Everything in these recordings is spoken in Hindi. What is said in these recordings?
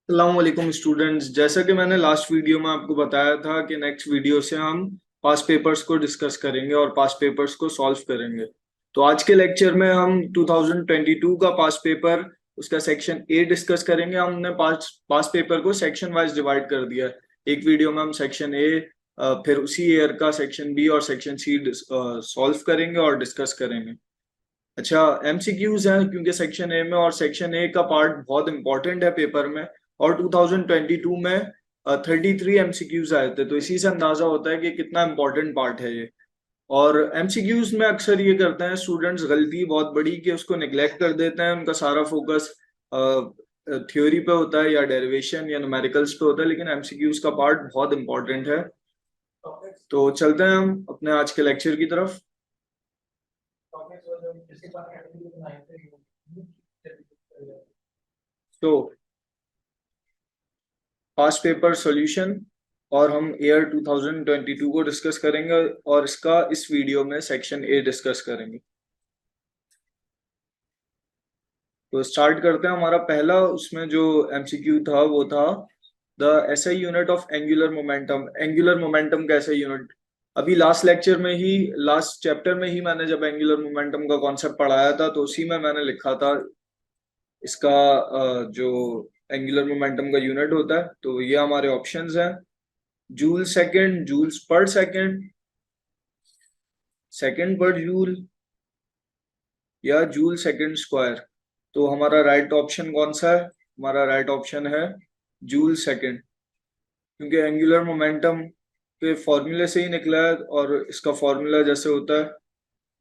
अस्सलाम स्टूडेंट्स, जैसा कि मैंने लास्ट वीडियो में आपको बताया था कि नेक्स्ट वीडियो से हम पास्ट पेपर्स को डिस्कस करेंगे और पास्ट पेपर्स को सॉल्व करेंगे। तो आज के लेक्चर में हम 2022 का पास्ट पेपर उसका सेक्शन ए डिस्कस करेंगे। हमने पास्ट पेपर को सेक्शन वाइज डिवाइड कर दिया है। एक वीडियो में हम सेक्शन ए, फिर उसी ईयर का सेक्शन बी और सेक्शन सी सॉल्व करेंगे और डिस्कस करेंगे। अच्छा, एमसीक्यूज हैं क्योंकि सेक्शन ए में, और सेक्शन ए का पार्ट बहुत इंपॉर्टेंट है पेपर में। और 2022 में 33 एमसीक्यूज आए थे, तो इसी से अंदाजा होता है कि कितना इंपॉर्टेंट पार्ट है ये। और एमसीक्यूज में अक्सर ये करते हैं स्टूडेंट्स गलती बहुत बड़ी कि उसको निग्लेक्ट कर देते हैं। उनका सारा फोकस थ्योरी पे होता है या डेरिवेशन या न्यूमेरिकल्स पे होता है, लेकिन एमसीक्यूज का पार्ट बहुत इंपॉर्टेंट है। तो चलते हैं हम अपने आज के लेक्चर की तरफ। तो पास्ट पेपर सॉल्यूशन, और हम ईयर 2022 को डिस्कस करेंगे और इसका इस वीडियो में सेक्शन ए डिस्कस करेंगे। तो स्टार्ट करते हैं। हमारा पहला उसमें जो एमसीक्यू था वो था the SI unit of angular momentum. Angular momentum का एसआई यूनिट अभी लास्ट लेक्चर में ही, लास्ट चैप्टर में ही मैंने जब एंगुलर मोमेंटम का कॉन्सेप्ट पढ़ाया था तो उसी में मैंने लिखा था इसका जो एंगुलर मोमेंटम का यूनिट होता है। तो ये हमारे ऑप्शंस हैं: joule second, joules per second, second per joule, या जूल सेकंड स्क्वायर। तो हमारा राइट ऑप्शन कौन सा है? हमारा राइट ऑप्शन है जूल सेकंड, क्योंकि एंगुलर मोमेंटम के फॉर्मूले से ही निकला है और इसका फॉर्मूला जैसे होता है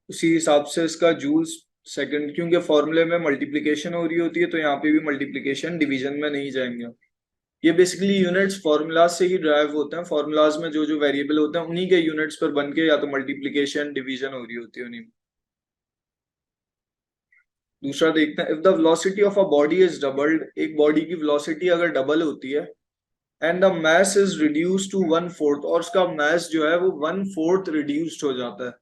उसी हिसाब से इसका जूल्स सेकंड, क्योंकि फॉर्मूले में मल्टीप्लिकेशन हो रही होती है तो यहाँ पे भी मल्टीप्लिकेशन डिवीजन में नहीं जाएंगे। ये बेसिकली यूनिट्स फॉर्मूलाज से ही ड्राइव होते हैं। फॉर्मूलाज में जो जो वेरिएबल होते हैं उन्हीं के यूनिट्स पर बन के या तो मल्टीप्लिकेशन डिवीजन हो रही होती है उन्हीं में। दूसरा देखते हैं, if the velocity of a body is doubled, एक बॉडी की वेलोसिटी अगर डबल होती है, and the mass is reduce to one fourth, और उसका मास जो है वो वन फोर्थ रिड्यूस्ड हो जाता है,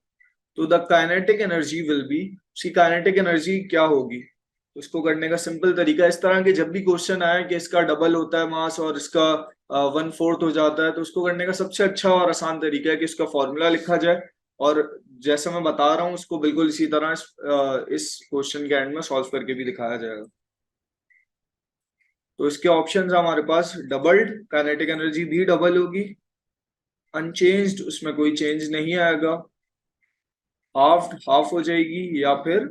तो the kinetic energy will be, उसकी काइनेटिक एनर्जी क्या होगी? तो इसको करने का सिंपल तरीका, इस तरह के जब भी क्वेश्चन आए कि इसका डबल होता है मास और इसका वन फोर्थ हो जाता है, तो उसको करने का सबसे अच्छा और आसान तरीका है कि इसका फॉर्मूला लिखा जाए, और जैसे मैं बता रहा हूँ उसको बिल्कुल इसी तरह इस क्वेश्चन के एंड में सॉल्व करके भी दिखाया जाएगा। तो इसके ऑप्शंस हमारे पास: डबल्ड, काइनेटिक एनर्जी भी डबल होगी; अनचेंज्ड, उसमें कोई चेंज नहीं आएगा; हाफ, हाफ हो जाएगी; या फिर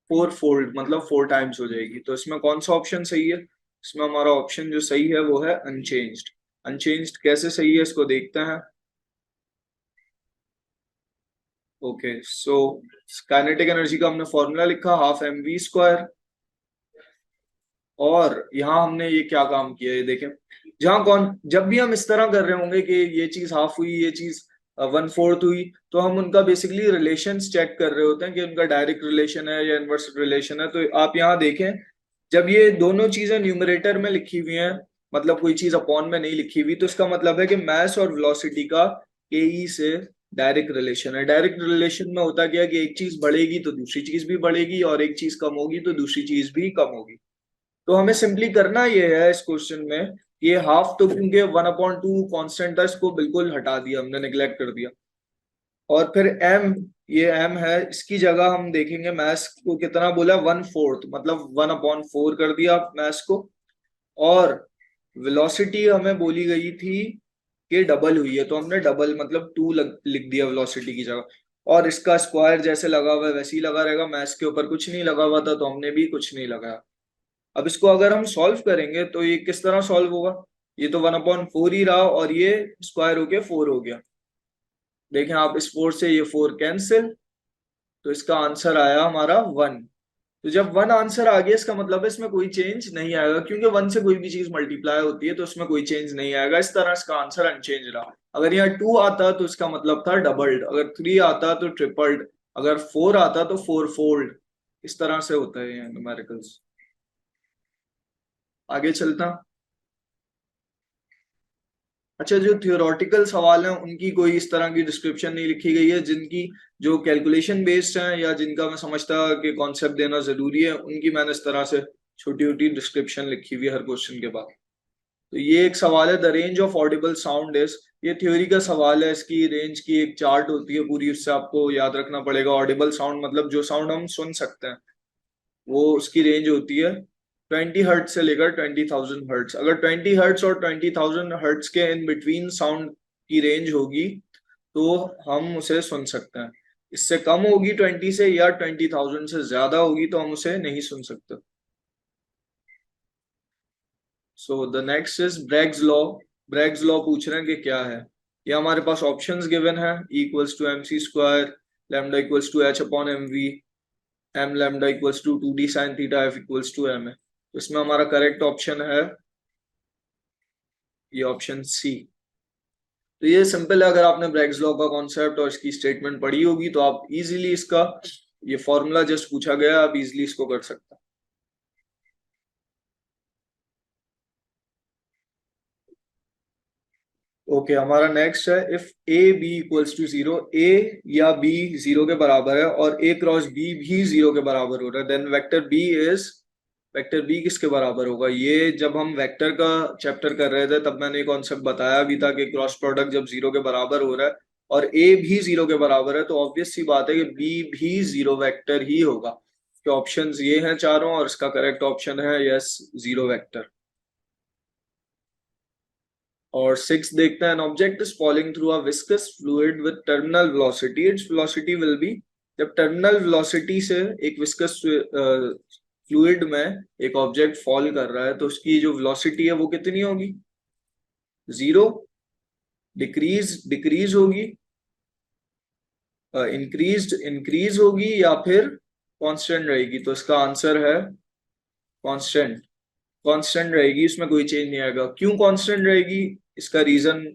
फोर फोल्ड, मतलब फोर टाइम्स हो जाएगी। तो इसमें कौन सा ऑप्शन सही है? इसमें हमारा ऑप्शन जो सही है वो है अनचेंज्ड। अनचेंज्ड कैसे सही है इसको देखते हैं। ओके, सो काइनेटिक एनर्जी का हमने फॉर्मूला लिखा, हाफ एम वी स्क्वायर। और यहाँ हमने ये क्या काम किया, ये देखें, जहां कौन जब भी हम इस तरह कर रहे होंगे कि ये चीज हाफ हुई, ये चीज वन फोर्थ हुई, तो हम उनका बेसिकली रिलेशंस चेक कर रहे होते हैं कि उनका डायरेक्ट रिलेशन है या इनवर्स रिलेशन है। तो आप यहाँ देखें, जब ये दोनों चीजें न्यूमरेटर में लिखी हुई हैं, मतलब कोई चीज अपॉन में नहीं लिखी हुई, तो इसका मतलब है कि मास और वेलोसिटी का के ई से डायरेक्ट रिलेशन है। डायरेक्ट रिलेशन में होता क्या है कि एक चीज बढ़ेगी तो दूसरी चीज भी बढ़ेगी, और एक चीज कम होगी तो दूसरी चीज भी कम होगी। तो हमें सिंपली करना ये है इस क्वेश्चन में, ये हाफ तो क्योंकि 1/2 कांस्टेंट था, इसको बिल्कुल हटा दिया हमने, नेग्लेक्ट कर दिया। और फिर एम, ये एम है, इसकी जगह हम देखेंगे मैथ्स को कितना बोला, वन फोर्थ, मतलब 1/4 कर दिया मैथ्स को। और वेलोसिटी हमें बोली गई थी कि डबल हुई है, तो हमने डबल मतलब टू लिख दिया वेलोसिटी की जगह। और इसका स्क्वायर जैसे लगा हुआ है वैसे ही लगा रहेगा, मैथ्स के ऊपर कुछ नहीं लगा हुआ था तो हमने भी कुछ नहीं लगाया। अब इसको अगर हम सॉल्व करेंगे तो ये किस तरह सॉल्व होगा? ये तो 1/4 ही रहा और ये स्क्वायर होके 4 हो गया। देखें आप, इस 4 से ये 4 कैंसिल, तो इसका आंसर आया हमारा 1। तो जब 1 आंसर आ गया इसका मतलब है इसमें कोई चेंज नहीं आएगा, क्योंकि 1 से कोई भी चीज मल्टीप्लाई होती है तो उसमें कोई चेंज नहीं आएगा। इस तरह इसका आंसर अनचेंज रहा। अगर यहाँ 2 आता तो इसका मतलब था डबल्ड, अगर 3 आता तो ट्रिपल्ड, अगर 4 आता तो फोर फोल्ड। इस तरह से होता है ये न्यूमेरिकल्स। आगे चलता। अच्छा, जो थियोरेटिकल सवाल हैं उनकी कोई इस तरह की डिस्क्रिप्शन नहीं लिखी गई है, जिनकी जो कैलकुलेशन बेस्ड हैं या जिनका मैं समझता कि कॉन्सेप्ट देना जरूरी है, उनकी मैंने इस तरह से छोटी छोटी डिस्क्रिप्शन लिखी हुई है हर क्वेश्चन के बाद। तो ये एक सवाल है, the range of Audible sound is, ये थ्योरी का सवाल है, इसकी रेंज की एक चार्ट होती है पूरी, उससे आपको याद रखना पड़ेगा। ऑडिबल साउंड मतलब जो साउंड हम सुन सकते हैं, वो उसकी रेंज होती है 20 हर्ट्ज से लेकर 20,000 हर्ट्ज। अगर 20 हर्ट्ज और 20,000 हर्ट्ज के इन बिटवीन साउंड की रेंज होगी तो हम उसे सुन सकते हैं। इससे कम होगी 20 से या 20,000 से ज्यादा होगी तो हम उसे नहीं सुन सकते। So the next is Bragg's law. Bragg's law पूछ रहे हैं कि क्या है। ये हमारे पास ऑप्शंस गिवन है, equals to MC square, lambda equals to H upon MV, M lambda equals to 2D sine theta, F equals to M है। तो इसमें हमारा करेक्ट ऑप्शन है ये ऑप्शन सी। तो ये सिंपल है, अगर आपने ब्रैग्स लॉ का कॉन्सेप्ट और इसकी स्टेटमेंट पढ़ी होगी तो आप इजीली इसका, ये फॉर्मूला जस्ट पूछा गया, आप इजीली इसको कर सकते हैं। ओके हमारा नेक्स्ट है, if A B equals to zero, A या बी जीरो के बराबर है और ए क्रॉस बी भी जीरो के बराबर हो रहा है, then vector B is, vector B किसके बराबर होगा। ये जब हम वेक्टर का चैप्टर कर रहे थे तब मैंने ये कॉन्सेप्ट बताया भी था कि क्रॉस प्रोडक्ट जब जीरो के बराबर हो रहा है और ए भी जीरो के बराबर है तो ऑब्वियस सी बात है कि बी भी जीरो वेक्टर ही होगा। तो ऑप्शंस ये हैं चारों और इसका करेक्ट ऑप्शन है यस, जीरो वेक्टर। और सिक्स देखते हैं, an object is falling through a viscous fluid with terminal velocity, its velocity will be, जब टर्मिनल वेलोसिटी से एक विस्कस फ्लूइड में एक ऑब्जेक्ट फॉल कर रहा है तो उसकी जो वेलोसिटी है वो कितनी होगी, जीरो, डिक्रीज डिक्रीज होगी, इंक्रीज होगी या फिर कांस्टेंट रहेगी। तो इसका आंसर है कांस्टेंट, कांस्टेंट रहेगी, इसमें कोई चेंज नहीं आएगा। क्यों कांस्टेंट रहेगी, इसका रीजन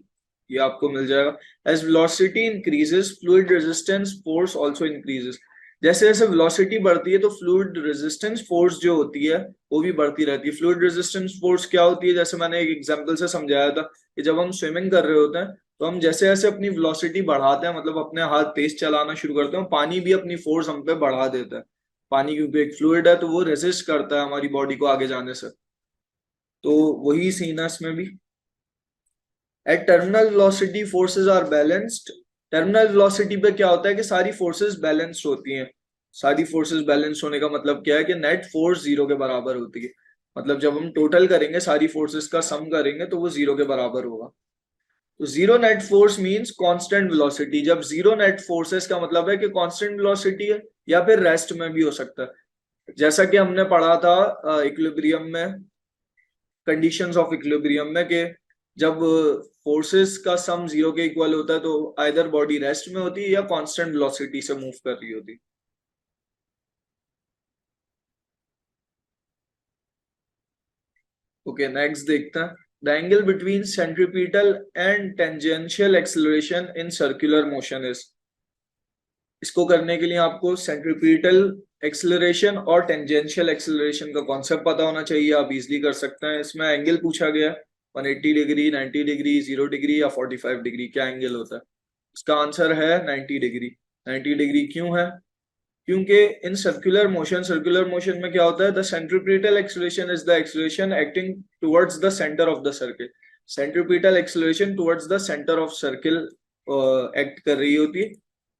ये आपको मिल जाएगा। As velocity increases fluid resistance force also increases, जैसे जैसे वेलोसिटी बढ़ती है तो फ्लूइड रेजिस्टेंस फोर्स जो होती है वो भी बढ़ती रहती है। फ्लूइड रेजिस्टेंस फोर्स क्या होती है, जैसे मैंने एक एग्जांपल से समझाया था कि जब हम स्विमिंग कर रहे होते हैं तो हम जैसे जैसे अपनी वेलोसिटी बढ़ाते हैं, मतलब अपने हाथ तेज चलाना शुरू करते हैं, पानी भी अपनी फोर्स हम पे बढ़ा देता है। पानी क्योंकि एक फ्लूइड है तो वो रेजिस्ट करता है हमारी बॉडी को आगे जाने से। तो वही सीन है इसमें भी। At terminal velocity forces are balanced, terminal velocity पे क्या होता है कि सारी फोर्सेस बैलेंस्ड होती हैं। सारी फोर्सेस बैलेंस होने का मतलब क्या है कि नेट फोर्स जीरो के बराबर होती है। मतलब जब हम टोटल करेंगे सारी फोर्सेस का सम करेंगे तो वो जीरो के बराबर होगा। तो zero net force means constant velocity. जब जीरो नेट फोर्सेस का मतलब है कि कांस्टेंट वेलोसिटी है या फिर रेस्ट में भी हो सकता है, जैसा कि हमने पढ़ा था इक्विलिब्रियम में, कंडीशंस ऑफ इक्विलिब्रियम में, कि जब फोर्सेस का सम जीरो के इक्वल होता है तो आइदर बॉडी रेस्ट में होती है या कांस्टेंट वेलोसिटी से मूव कर रही होती। ओके नेक्स्ट देखते हैं, the angle between centripetal and tangential acceleration in circular motion is, इसको करने के लिए आपको सेंट्रीपिटल एक्सेलरेशन और टेंजेंशियल एक्सेलरेशन का कॉन्सेप्ट पता होना चाहिए, आप इजीली कर सकते हैं। इसमें एंगल पूछा गया है 180 डिग्री, 90 डिग्री, 0 डिग्री या 45 डिग्री, क्या एंगल होता है। इसका आंसर है 90 डिग्री। 90 डिग्री क्यों है, क्योंकि in circular motion, circular motion में क्या होता है, the centripetal acceleration is the acceleration acting towards the centre of the circle. Centripetal acceleration towards the centre of circle act कर रही होती है,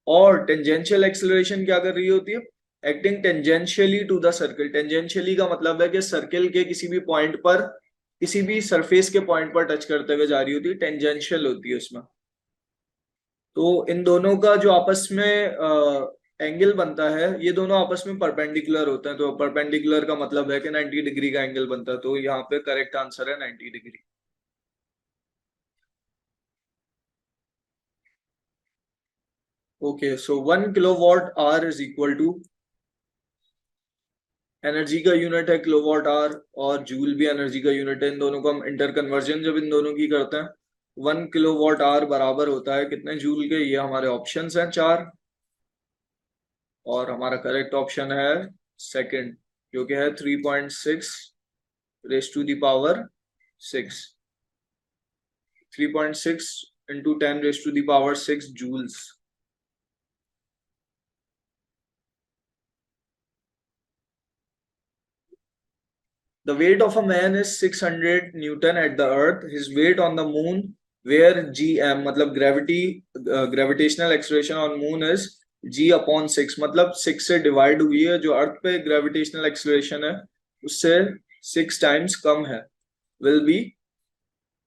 और टेंजेंशियल एक्सेलरेशन क्या कर रही होती है, acting tangentially to the circle. Tangentially का मतलब है कि सर्किल के किसी भी पॉइंट पर, किसी भी सरफेस के पॉइंट पर टच करते हुए जा रही होती है, टेंजेंशियल होती है उसमें। तो इन दोनों का जो आपस में एंगल बनता है, ये दोनों आपस में परपेंडिकुलर होते हैं, तो परपेंडिकुलर का मतलब है कि 90 डिग्री का एंगल बनता है। तो यहाँ पे करेक्ट आंसर है 90 degree. Okay so 1 kilowatt hour is equal to, energy का यूनिट है किलोवाट आवर और जूल भी एनर्जी का यूनिट है। इन दोनों को हम इंटर कन्वर्जन जब इन दोनों की करते हैं, 1 किलोवाट आवर बराबर होता है कितने जूल के, ये हमारे ऑप्शंस हैं चार, और हमारा करेक्ट ऑप्शन है सेकंड, जो कि है 3.6 raise to the power 6, 3.6 into 10 raise to the power 6 joules. The weight of a man is 600 Newton at the earth. His weight on the moon, where gm मतलब gravitational acceleration on moon is g upon 6, मतलब 6 से डिवाइड हुई है, जो अर्थ पे ग्रेविटेशनल एक्सेलरेशन है उससे 6 टाइम्स कम है, विल बी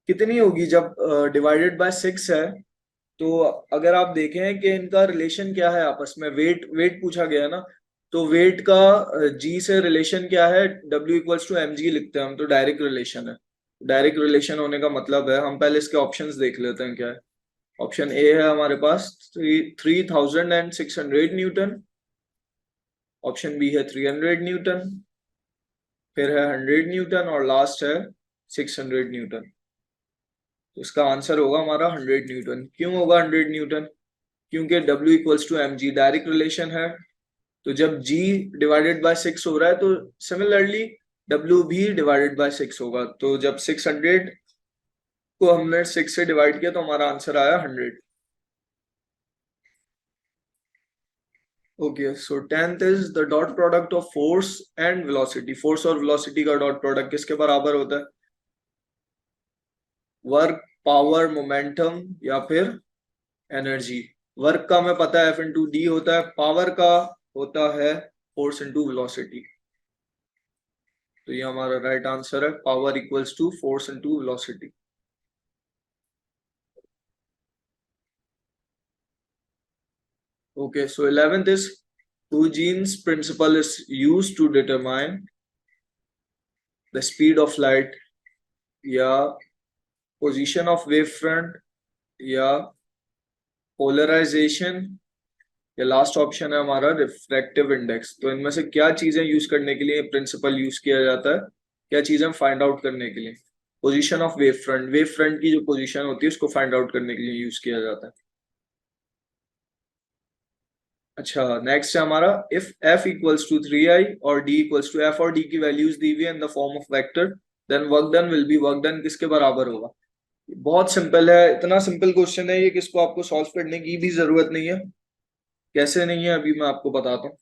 कितनी होगी जब डिवाइडेड बाय 6 है। तो अगर आप देखें कि इनका रिलेशन क्या है आपस में, वेट वेट पूछा गया है ना, तो वेट का जी से रिलेशन क्या है, W equals to M G लिखते हैं हम, तो डायरेक्ट रिलेशन है। डायरेक्ट रिलेशन होने का मतलब है, हम पहले इसके ऑप्शंस देख लेते हैं क्या है। ऑप्शन ए है हमारे पास 3600 न्यूटन, ऑप्शन बी है 300 न्यूटन, फिर है 100 न्यूटन और लास्ट है 600 न्यूटन। तो इसका आंसर होगा हमारा 100 न्यूटन। क्यों होगा 100 न्यूटन? क्योंकि W equals to M G direct relation है, तो जब G डिवाइडेड बाय 6 हो रहा है तो सिमिलरली W भी डिवाइडेड बाय 6 होगा। तो जब 600 को हमने 6 से डिवाइड किया तो हमारा आंसर आया 100। Okay, so 10th is the dot product of force and velocity. Force और वेलोसिटी का डॉट प्रोडक्ट किसके बराबर होता है? वर्क, पावर, मोमेंटम या फिर एनर्जी। वर्क का हमें पता है F/d होता है, पावर का होता है फोर्स इंटू वेलोसिटी। तो ये हमारा राइट आंसर है, power equals to force into velocity. Okay, so 11th is Huygens principle is used to determine the speed of light, या position of wavefront, या polarization, या लास्ट ऑप्शन है हमारा रिफ्रैक्टिव इंडेक्स। तो इनमें से क्या चीजें यूज करने के लिए प्रिंसिपल यूज किया जाता है, क्या चीजें फाइंड आउट करने के लिए? Position of wave front, wave front की जो पोजीशन होती है उसको फाइंड आउट करने के लिए यूज किया जाता है। अच्छा, नेक्स्ट है हमारा, if f equals to 3i और d इक्वल्स टू f और d की वैल्यूज दी हुई है in the form of vector, then work done will be, work done किसके बराबर होगा? बहुत सिंपल है, इतना सिंपल क्वेश्चन है ये कि इसको आपको सॉल्व करने की भी जरूरत नहीं है। कैसे नहीं है अभी मैं आपको बताता हूँ।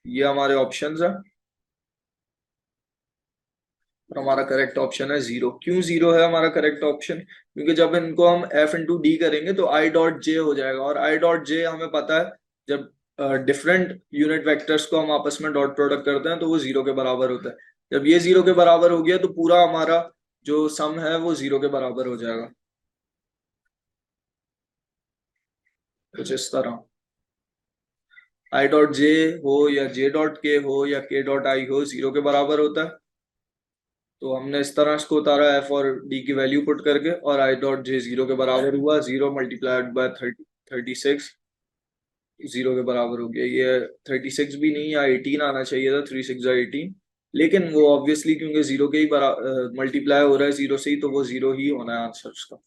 ये हमारे ऑप्शंस है और हमारा करेक्ट ऑप्शन है 0। क्यों 0 है हमारा करेक्ट ऑप्शन? क्योंकि जब इनको हम f इंटू डी करेंगे तो i डॉट जे हो जाएगा, और i डॉट जे हमें पता है जब डिफरेंट यूनिट वेक्टर्स को हम आपस में डॉट प्रोडक्ट करते हैं तो वो 0 के बराबर होता है। जब ये 0 के बराबर हो गया तो पूरा हमारा जो सम है वो 0 के बराबर हो जाएगा, कुछ इस तरह। i डॉट जे हो या j डॉट के हो या k डॉट आई हो, 0 के बराबर होता है। तो हमने इस तरह इसको उतारा f और d की वैल्यू पुट करके, और i डॉट j 0 के बराबर हुआ, 0 मल्टीप्लाइड बाय 36 0 के बराबर हो गया। ये 36 भी नहीं, या 18 आना चाहिए था, 3 6 18, लेकिन वो ऑब्वियसली क्योंकि 0 के ही मल्टीप्लाई हो रहा है 0 से ही, तो वो 0 ही होना है आंसर उसका।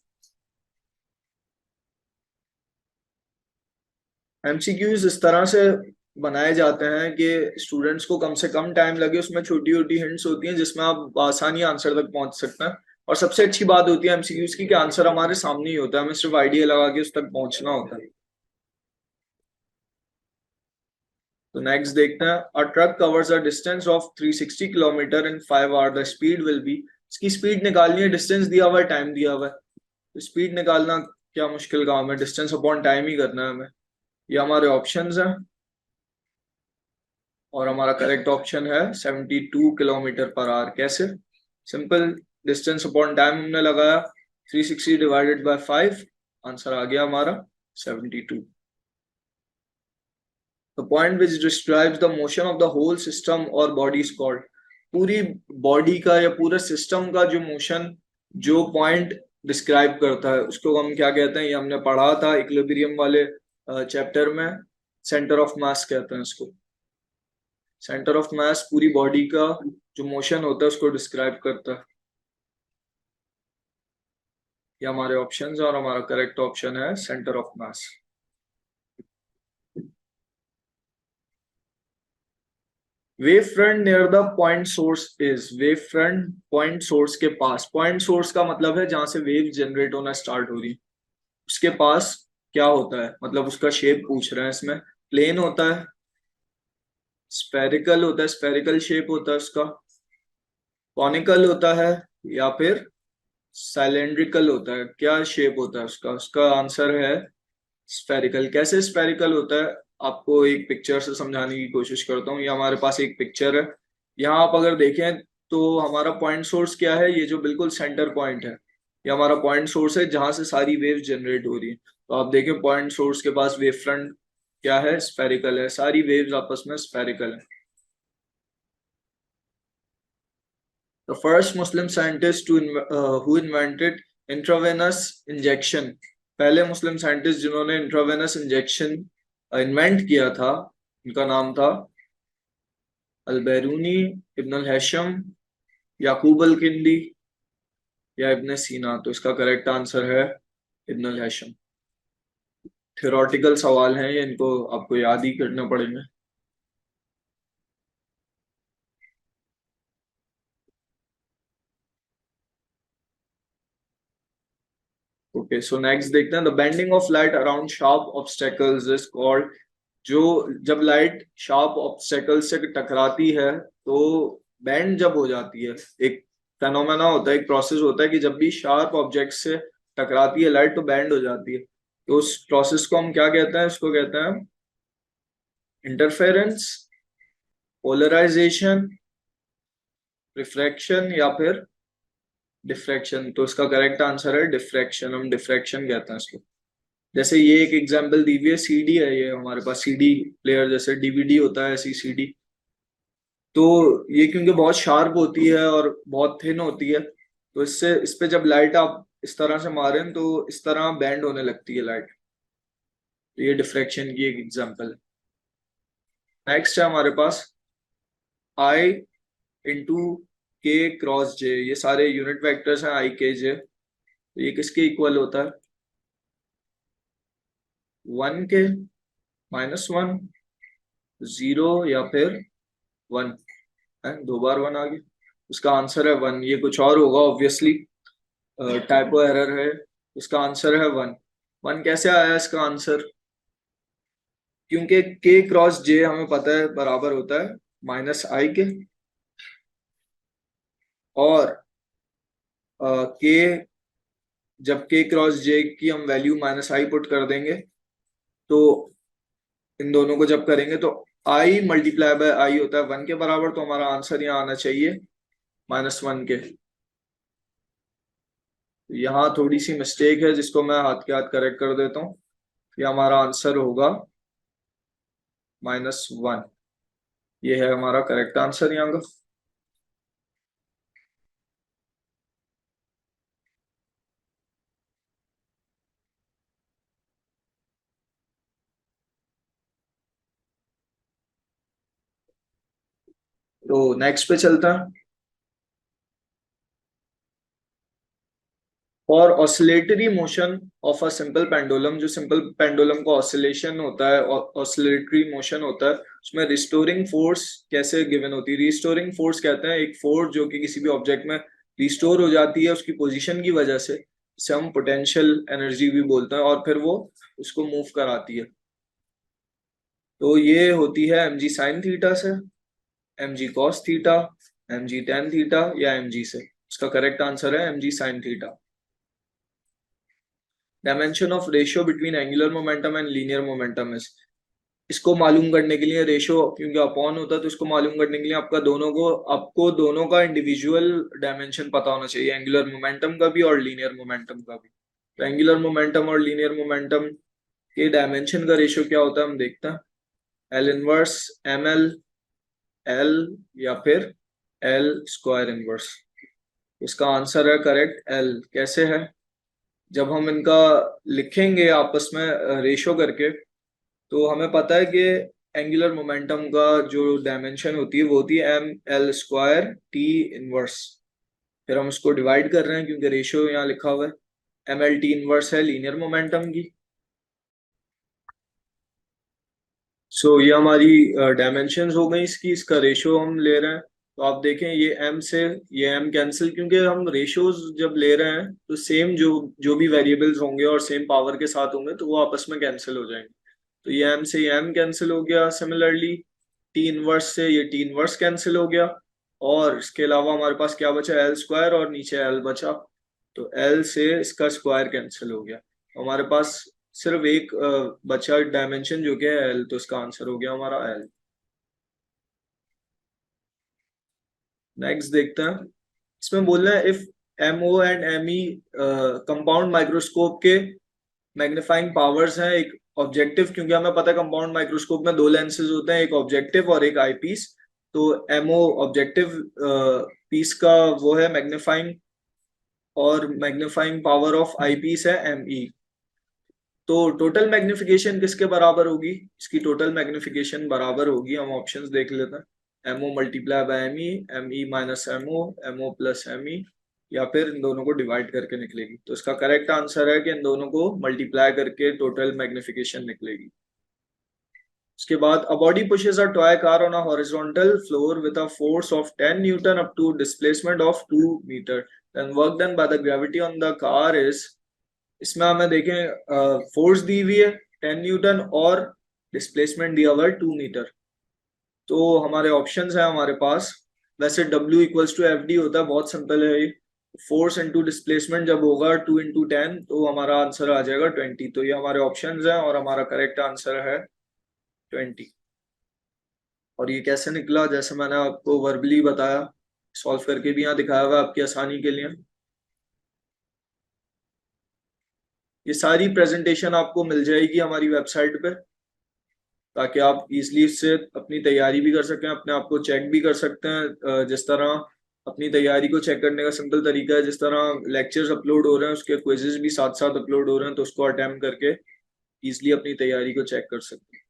एमसीक्यूज इस तरह से बनाए जाते हैं कि स्टूडेंट्स को कम से कम टाइम लगे, उसमें छोटी छोटी हिंट्स होती हैं जिसमें आप आसानी आंसर तक पहुंच सकते हैं। और सबसे अच्छी बात होती है एमसीक्यूज की कि आंसर हमारे सामने ही होता है, हमें सिर्फ आइडिया लगा के उस तक पहुंचना होता है। तो नेक्स्ट देखते हैं, a truck covers a distance of 360 kilometre in 5 hour, the speed will be. इसकी स्पीड निकालनी है, डिस्टेंस दिया हुआ है, टाइम दिया हुआ है, तो स्पीड निकालना क्या मुश्किल काम है, डिस्टेंस अपॉन टाइम ही करना है हमें। ये हमारे ऑप्शंस हैं और हमारा करेक्ट ऑप्शन है 72 किलोमीटर पर आवर। कैसे? सिंपल, डिस्टेंस अपॉन टाइम हमने लगाया, 360 डिवाइडेड बाय 5, आंसर आ गया हमारा 72। The point which describes the motion of the whole system और बॉडी इज कॉल्ड। पूरी बॉडी का या पूरे सिस्टम का जो मोशन, जो पॉइंट डिस्क्राइब करता है उसको हम क्या कहते हैं? ये हमने पढ़ा था इक्विलिब्रियम वाले चैप्टर में, सेंटर ऑफ मास कहते हैं इसको। सेंटर ऑफ मास पूरी बॉडी का जो मोशन होता है उसको डिस्क्राइब करता है। ये हमारे ऑप्शंस और हमारा करेक्ट ऑप्शन है centre of mass. Wave front near the point source is, wave front point source के पास। पॉइंट सोर्स का मतलब है जहां से वेव जनरेट होना स्टार्ट हो रही, उसके पास क्या होता है, मतलब उसका शेप पूछ रहे हैं इसमें। प्लेन होता है, स्फेरिकल होता है, स्फेरिकल शेप होता है उसका, कॉनिकल होता है या फिर साइलेंड्रिकल होता है? क्या शेप होता है उसका? उसका आंसर है स्फेरिकल। कैसे स्फेरिकल होता है, आपको एक पिक्चर से समझाने की कोशिश करता हूँ। ये हमारे पास एक पिक्चर है। यहाँ आप अगर देखें तो हमारा पॉइंट सोर्स क्या है? ये जो बिल्कुल सेंटर पॉइंट है, ये हमारा पॉइंट सोर्स है जहां से सारी वेव जनरेट हो रही है। तो आप देखें पॉइंट सोर्स के पास वेव फ्रंट क्या है? स्फेरिकल है। सारी वेव्स आपस में स्फेरिकल है। The first Muslim scientist who invented intravenous injection. पहले मुस्लिम साइंटिस्ट जिन्होंने इंट्रावेनस इंजेक्शन इन्वेंट किया था, उनका नाम था अल बैरूनी, इब्न अल हैशम, याकूब अल किंदी या इब्न सीना। तो इसका करेक्ट आंसर है इब्न अल हैशम। थ्योरेटिकल सवाल हैं ये, इनको आपको याद ही करना पड़ेंगे। ओके, सो नेक्स्ट देखते हैं। The bending of light around sharp obstacles is called. जो जब लाइट शार्प ऑब्स्टेकल से टकराती है तो बैंड जब हो जाती है, एक फेनोमेना होता है, एक प्रोसेस होता है कि जब भी शार्प ऑब्जेक्ट से टकराती है लाइट तो बैंड हो जाती है। तो उस प्रोसेस को हम क्या कहते हैं? उसको कहते हैं इंटरफेरेंस, पोलराइजेशन, रिफ्रैक्शन या फिर डिफ्रैक्शन। तो इसका करेक्ट आंसर है डिफ्रैक्शन। हम डिफ्रैक्शन कहते हैं इसको। जैसे ये एक एग्जांपल दी हुई है, सीडी है ये हमारे पास, सीडी प्लेयर जैसे डीवीडी होता है ऐसी सीडी। तो ये क्योंकि बहुत शार्प होती है और बहुत थिन होती है, तो इससे इस पे जब लाइट आप इस तरह से मारें तो इस तरह बैंड होने लगती है लाइट। तो ये डिफ्रैक्शन की एक एग्जांपल है। नेक्स्ट है हमारे पास आई इंटू के क्रॉस जे। ये सारे यूनिट वेक्टर्स हैं आई के जे। तो ये किसके इक्वल होता है? 1 के, -1, 0 या फिर 1 है? दो बार 1 आ गया। उसका आंसर है 1। ये कुछ और होगा ऑब्वियसली, टाइपो एरर है। उसका आंसर है 1। 1 कैसे आया इसका आंसर? क्योंकि के क्रॉस जे हमें पता है बराबर होता है -i के, और के, जब के क्रॉस जे की हम वैल्यू -i पुट कर देंगे तो इन दोनों को जब करेंगे तो i मल्टीप्लाई बाय आई होता है 1 के बराबर। तो हमारा आंसर यहाँ आना चाहिए -1 के। यहाँ थोड़ी सी मिस्टेक है जिसको मैं हाथ के हाथ करेक्ट कर देता हूँ। ये हमारा आंसर होगा -1। ये है हमारा करेक्ट आंसर यहाँ का। तो नेक्स्ट पे चलता है। और oscillatory motion of a simple pendulum. जो सिंपल पेंडुलम का ऑसिलेशन होता है, ऑसिलेटरी मोशन होता है, उसमें रिस्टोरिंग फोर्स कैसे गिवन होती है? रिस्टोरिंग फोर्स कहते हैं एक फोर्स जो कि किसी भी ऑब्जेक्ट में रिस्टोर हो जाती है उसकी पोजीशन की वजह से, जिसे हम पोटेंशियल एनर्जी भी बोलते हैं, और फिर वो उसको मूव कराती है। तो ये होती है एम जी साइन थीटा से, M G cos theta, M G tan theta या एम जी से। इसका करेक्ट आंसर है M G sine theta. Dimension of ratio between angular momentum and linear momentum is. इसको मालूम करने के लिए, रेशियो क्योंकि अपॉन होता है तो इसको मालूम करने के लिए आपको दोनों का इंडिविजुअल डायमेंशन पता होना चाहिए, एंगुलर मोमेंटम का भी और लीनियर मोमेंटम का भी। तो एंगुलर मोमेंटम और लीनियर मोमेंटम के डायमेंशन का रेशियो क्या होता है हम देखते हैं। L inverse M L, L या फिर एल स्क्वायर इनवर्स। इसका आंसर है करेक्ट एल। कैसे है? जब हम इनका लिखेंगे आपस में रेशो करके, तो हमें पता है कि एंगुलर मोमेंटम का जो डायमेंशन होती है वो होती है M L square T inverse. फिर हम उसको डिवाइड कर रहे हैं क्योंकि रेशियो यहाँ लिखा हुआ है। एम एल टी इनवर्स है लीनियर मोमेंटम की। सो ये हमारी डायमेंशंस हो गई इसकी, इसका रेशियो हम ले रहे हैं। तो आप देखें ये m से ये m कैंसिल, क्योंकि हम रेशियोज जब ले रहे हैं तो सेम जो जो भी वेरिएबल्स होंगे और सेम पावर के साथ होंगे तो वो आपस में कैंसिल हो जाएंगे। तो ये m से ये m कैंसिल हो गया। सिमिलरली टी इनवर्स से ये टी इनवर्स कैंसिल हो गया। और इसके अलावा हमारे पास क्या बचा, एल स्क्वायर और नीचे एल बचा, तो एल से इसका स्क्वायर कैंसिल हो गया, हमारे पास सिर्फ एक बचा डायमेंशन जो कि है एल, तो इसका आंसर हो गया हमारा एल। नेक्स्ट देखते हैं, इसमें बोल रहे हैं if M O and M E compound microscope के मैग्नीफाइंग पावर्स हैं, एक ऑब्जेक्टिव, क्योंकि हमें पता है कंपाउंड माइक्रोस्कोप में दो लेंसेज होते हैं, एक ऑब्जेक्टिव और एक आई पीस, तो एमओ ऑब्जेक्टिव पीस का वो है मैग्नीफाइंग, और magnifying power of eyepiece है एम ई। तो टोटल मैग्निफिकेशन किसके बराबर होगी, इसकी टोटल मैग्निफिकेशन बराबर होगी, हम ऑप्शंस देख लेते हैं, MO multiply by M E minus M O plus M E, या फिर इन दोनों को डिवाइड करके निकलेगी। तो इसका करेक्ट आंसर है कि इन दोनों को मल्टीप्लाई करके टोटल मैग्निफिकेशन निकलेगी। उसके बाद a body pushes a toy car on a horizontal floor with a force of 10 newton up to displacement of 2 metre, then work done by the gravity on the car is, इसमें हमें देखें फोर्स दी हुई है 10 न्यूटन और डिस्प्लेसमेंट दिया हुआ है 2 मीटर। तो हमारे ऑप्शंस हैं हमारे पास, वैसे W equals to F D होता है, बहुत सिंपल है ये, फोर्स इंटू डिस्प्लेसमेंट जब होगा 2 इंटू 10 तो हमारा आंसर आ जाएगा 20। तो ये हमारे ऑप्शंस हैं और हमारा करेक्ट आंसर है 20। और ये कैसे निकला, जैसे मैंने आपको वर्बली बताया, सॉल्व करके भी यहाँ दिखाया हुआ है आपकी आसानी के लिए। ये सारी प्रेजेंटेशन आपको मिल जाएगी हमारी वेबसाइट पे, ताकि आप इजली इससे अपनी तैयारी भी कर सकें, अपने आप को चेक भी कर सकते हैं। जिस तरह अपनी तैयारी को चेक करने का सिंपल तरीका है, जिस तरह लेक्चर्स अपलोड हो रहे हैं उसके क्विजेस भी साथ साथ अपलोड हो रहे हैं, तो उसको अटेम्प्ट करके इजली अपनी तैयारी को चेक कर सकते हैं।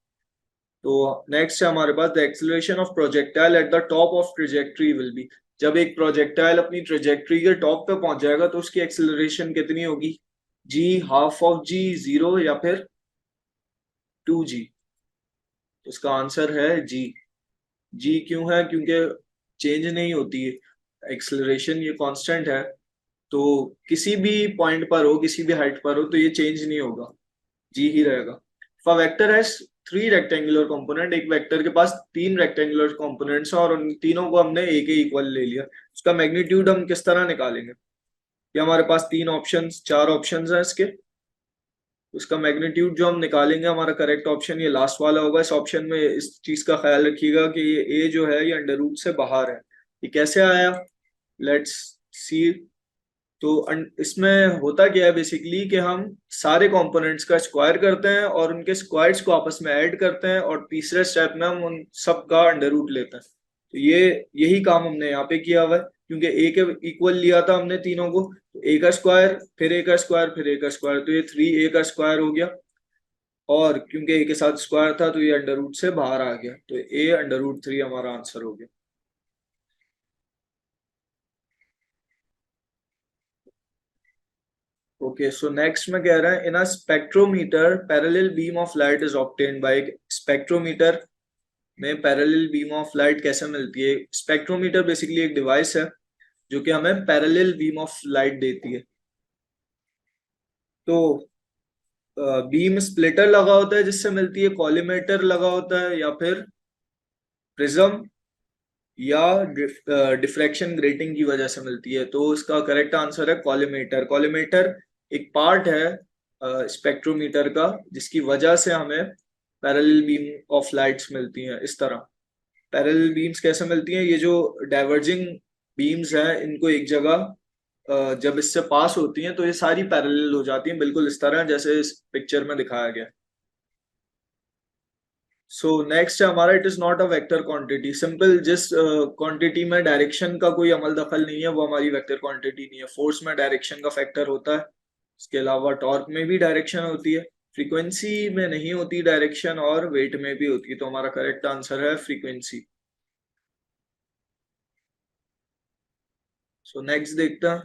तो नेक्स्ट है हमारे पास, the acceleration of projectile at the top of trajectory will be, जब एक प्रोजेक्टाइल अपनी ट्रेजेक्ट्री के टॉप पे पहुंच जाएगा तो उसकी एक्सेलरेशन कितनी होगी, जी हाफ ऑफ जी, जीरो, या फिर 2g। तो इसका आंसर है जी। जी क्यों है, क्योंकि चेंज नहीं होती है एक्सेलरेशन, ये कांस्टेंट है, तो किसी भी पॉइंट पर हो, किसी भी हाइट पर हो, तो ये चेंज नहीं होगा, जी ही रहेगा। For vector has 3 rectangular component, एक वेक्टर के पास 3 रेक्टेंगुलर कंपोनेंट्स हैं और उन तीनों को हमने एक ही इक्वल ले लिया, उसका मैग्नीट्यूड हम किस तरह निकालेंगे, ये हमारे पास 3 ऑप्शंस 4 ऑप्शंस हैं इसके, उसका मैग्नीट्यूड जो हम निकालेंगे, हमारा करेक्ट ऑप्शन ये लास्ट वाला होगा। इस ऑप्शन में इस चीज का ख्याल रखिएगा कि ये ए जो है ये अंडर रूट से बाहर है। ये कैसे आया, लेट्स सी। तो इसमें होता क्या है बेसिकली कि हम सारे कंपोनेंट्स का स्क्वायर करते हैं और उनके स्क्वायर्स को आपस में ऐड करते हैं और तीसरे स्टेप में हम उन सब का अंडर रूट लेते हैं। तो ये यही काम हमने यहाँ पे किया हुआ है, क्योंकि ए के इक्वल लिया था हमने तीनों को, तो ए का स्क्वायर फिर ए का स्क्वायर फिर ए का स्क्वायर, तो ये 3a का स्क्वायर हो गया, और क्योंकि ए के साथ स्क्वायर था तो ये अंडर रूट से बाहर आ गया, तो ए अंडर रूट 3 हमारा आंसर हो गया। ओके, सो नेक्स्ट में कह रहा है in a spectrometer parallel beam of light is obtained by, spectrometer में पैरेलल बीम ऑफ लाइट कैसे मिलती है। स्पेक्ट्रोमीटर बेसिकली एक डिवाइस है जो कि हमें पैरेलल बीम ऑफ लाइट देती है। तो बीम स्प्लिटर लगा होता है जिससे मिलती है, कॉलीमेटर लगा होता है, या फिर प्रिज्म, या डिफ्रैक्शन ग्रेटिंग की वजह से मिलती है। तो इसका करेक्ट आंसर है कॉलीमेटर। कॉलीमेटर एक पार्ट है स्पेक्ट्रोमीटर का जिसकी वजह से हमें पैरेलल बीम ऑफ लाइट्स मिलती हैं। इस तरह पैरेलल बीम्स कैसे मिलती हैं, ये जो डाइवर्जिंग बीम्स हैं इनको एक जगह जब इससे पास होती हैं तो ये सारी पैरेलल हो जाती हैं, बिल्कुल इस तरह जैसे इस पिक्चर में दिखाया गया। सो नेक्स्ट है हमारा, it is not a vector quantity. Simple, जिस क्वांटिटी में डायरेक्शन का कोई अमल दखल नहीं है वो हमारी वेक्टर क्वांटिटी नहीं है। फोर्स में डायरेक्शन का फैक्टर होता है, इसके अलावा टॉर्क में भी डायरेक्शन होती है, फ्रीक्वेंसी में नहीं होती डायरेक्शन, और वेट में भी होती है। तो हमारा करेक्ट आंसर है फ्रीक्वेंसी। सो नेक्स्ट देखते हैं,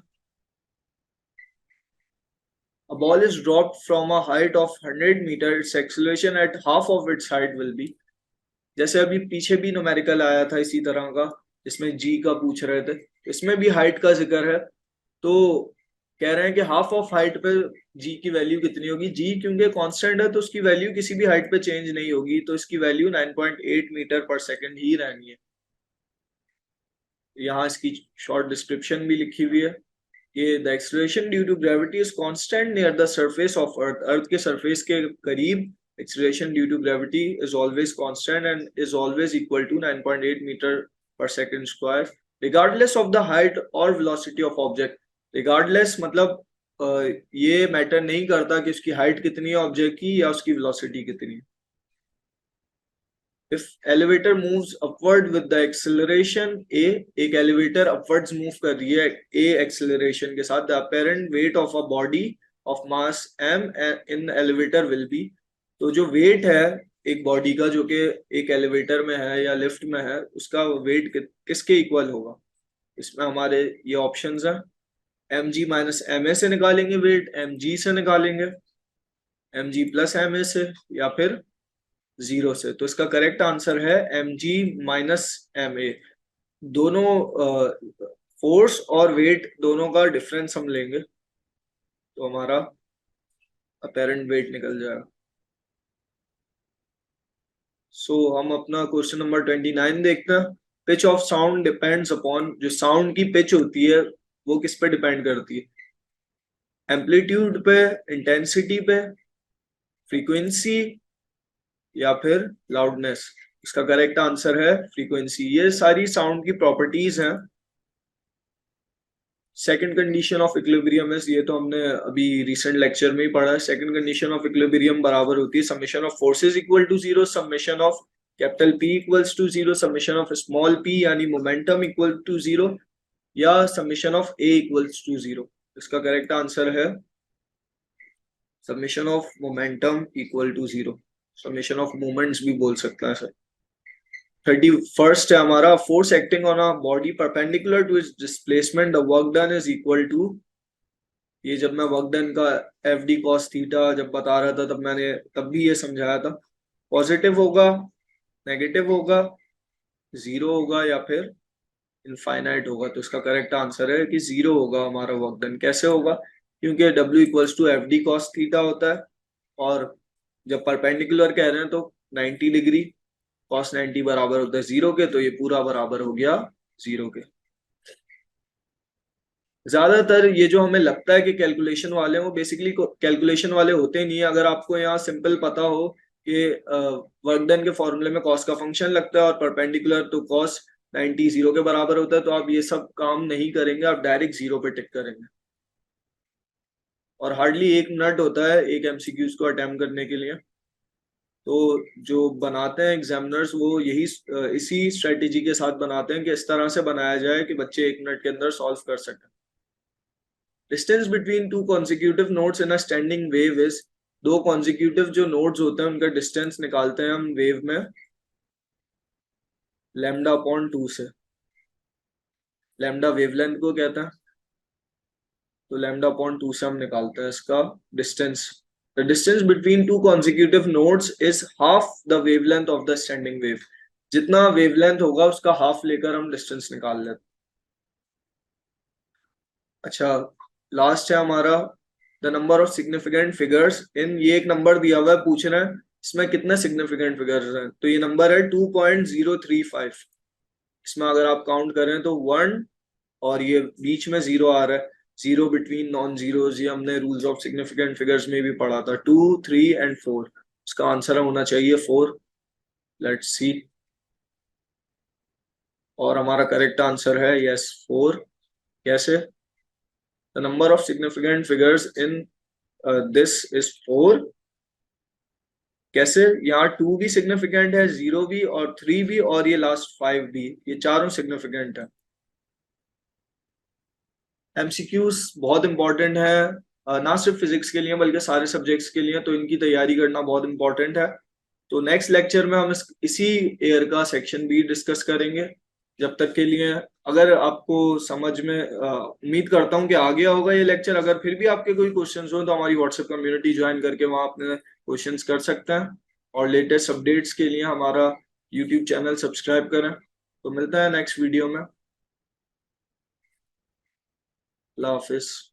a ball is dropped from a height of 100 meter, its acceleration at half of its height will be, जैसे अभी पीछे भी न्यूमेरिकल आया था इसी तरह का जिसमें जी का पूछ रहे थे, इसमें भी हाइट का जिक्र है। तो कह रहे हैं कि हाफ ऑफ हाइट पे जी की वैल्यू कितनी होगी। जी क्योंकि कांस्टेंट है तो उसकी वैल्यू किसी भी हाइट पे चेंज नहीं होगी, तो इसकी वैल्यू 9.8 मीटर पर सेकंड ही रहनी है। यहाँ इसकी शॉर्ट डिस्क्रिप्शन भी लिखी हुई है कि the acceleration due to gravity is constant near the surface of earth, earth के सरफेस के करीब acceleration due to gravity is always constant and is always equal to 9.8 meter per second square regardless of the height or velocity of object. regardless मतलब ये मैटर नहीं करता कि उसकी हाइट कितनी है ऑब्जेक्ट की या उसकी वेलोसिटी कितनी है. If elevator moves upward with the acceleration a, एक elevator upwards move कर रही है a acceleration के साथ, the apparent weight of a body of mass m in elevator will be, तो जो वेट है एक बॉडी का जो कि एक एलिवेटर में है या लिफ्ट में है, उसका वेट किसके इक्वल होगा. इसमें हमारे ये ऑप्शंस हैं, mg माइनस ma से निकालेंगे वेट, mg से निकालेंगे, mg प्लस ma से, या फिर 0 से. तो इसका करेक्ट आंसर है mg माइनस ma. दोनों फोर्स और वेट दोनों का डिफरेंस हम लेंगे तो हमारा अपेरेंट वेट निकल जाएगा. सो हम अपना क्वेश्चन नंबर 29 देखते हैं. Pitch of sound depends upon, जो साउंड की पिच होती है वो किस पे डिपेंड करती है. एम्पलीट्यूड पे, इंटेंसिटी पे, फ्रीक्वेंसी, या फिर लाउडनेस. इसका करेक्ट आंसर है फ्रीक्वेंसी. ये सारी साउंड की प्रॉपर्टीज हैं. Second condition of equilibrium is, ये तो हमने अभी रिसेंट लेक्चर में ही पढ़ा है. सेकंड कंडीशन ऑफ इक्विलिब्रियम बराबर होती है summation of forces equal to 0, summation of capital P equals to 0, summation of small p यानी मोमेंटम इक्वल टू 0, या summation of A equals to 0. इसका करेक्ट आंसर है summation of momentum equal to 0. Summation of moments भी बोल सकता है सर. 31st है हमारा, force acting on a body perpendicular to its displacement, the work done is equal to. ये जब मैं वर्क डन का एफ डी कॉस थीटा जब बता रहा था तब भी ये समझाया था. पॉजिटिव होगा, नेगेटिव होगा, 0 होगा, या फिर इनफाइनाइट होगा. तो इसका करेक्ट आंसर है कि 0 होगा हमारा वर्क डन. कैसे होगा, क्योंकि W equals to F D cos theta होता है, और जब परपेंडिकुलर कह रहे हैं तो 90 डिग्री cos 90 बराबर होता है 0 के, तो ये पूरा बराबर हो गया 0 के. ज्यादातर ये जो हमें लगता है कि कैलकुलेशन वाले हैं वो बेसिकली कैलकुलेशन वाले होते नहीं है. अगर आपको यहाँ सिंपल पता हो कि वर्क डन के फॉर्मूले में कॉस का फंक्शन लगता है और परपेंडिकुलर तो cos 90 0 के बराबर होता है, तो आप ये सब काम नहीं करेंगे, आप डायरेक्ट 0 पे टिक करेंगे. और हार्डली 1 मिनट होता है एक एमसीक्यूज को अटेम्प्ट करने के लिए. तो जो बनाते हैं एग्जामिनर्स वो यही इसी स्ट्रेटेजी के साथ बनाते हैं कि इस तरह से बनाया जाए कि बच्चे 1 मिनट के अंदर सॉल्व कर सकें. Distance between two consecutive nodes in a standing wave is, दो कॉन्जिक्यूटिव जो नोड्स होते हैं उनका डिस्टेंस निकालते हैं हम वेव में लैम्डा अपॉन 2 से. लैम्डा वेवलेंथ को कहता है, तो लैम्डा अपॉन 2 से हम निकालते हैं इसका distance. The distance between two consecutive nodes is half the wavelength of the standing wave. जितना wavelength होगा उसका हाफ लेकर हम डिस्टेंस निकाल लेते. अच्छा, लास्ट है हमारा the number of significant figures in. ये एक नंबर दिया हुआ है, पूछ रहे हैं इसमें कितने सिग्निफिकेंट फिगर्स हैं. तो ये नंबर है 2.035. इसमें अगर आप काउंट करें तो 1 और ये बीच में 0 आ रहा है, 0 बिटवीन नॉन जीरोज, ये हमने रूल्स ऑफ सिग्निफिकेंट फिगर्स में भी पढ़ा था. 2, 3 एंड 4. इसका आंसर होना चाहिए 4. Let's see. और हमारा करेक्ट आंसर है यस 4. कैसे, the number of significant figures in this is 4. कैसे, यहाँ 2 भी सिग्निफिकेंट है, 0 भी, और 3 भी, और ये लास्ट 5 भी, ये चारों सिग्निफिकेंट है. एमसीक्यूज बहुत इंपॉर्टेंट है, ना सिर्फ फिजिक्स के लिए बल्कि सारे सब्जेक्ट्स के लिए, तो इनकी तैयारी करना बहुत इंपॉर्टेंट है. तो नेक्स्ट लेक्चर में हम इसी एयर का सेक्शन बी डिस्कस करेंगे. जब तक के लिए, अगर आपको समझ में, उम्मीद करता हूँ कि आ गया होगा ये लेक्चर. अगर फिर भी आपके कोई क्वेश्चंस हो तो हमारी व्हाट्सएप कम्युनिटी ज्वाइन करके वहां अपने क्वेश्चंस कर सकते हैं. और लेटेस्ट अपडेट्स के लिए हमारा यूट्यूब चैनल सब्सक्राइब करें. तो मिलता है नेक्स्ट वीडियो में. अल्लाह हाफिज.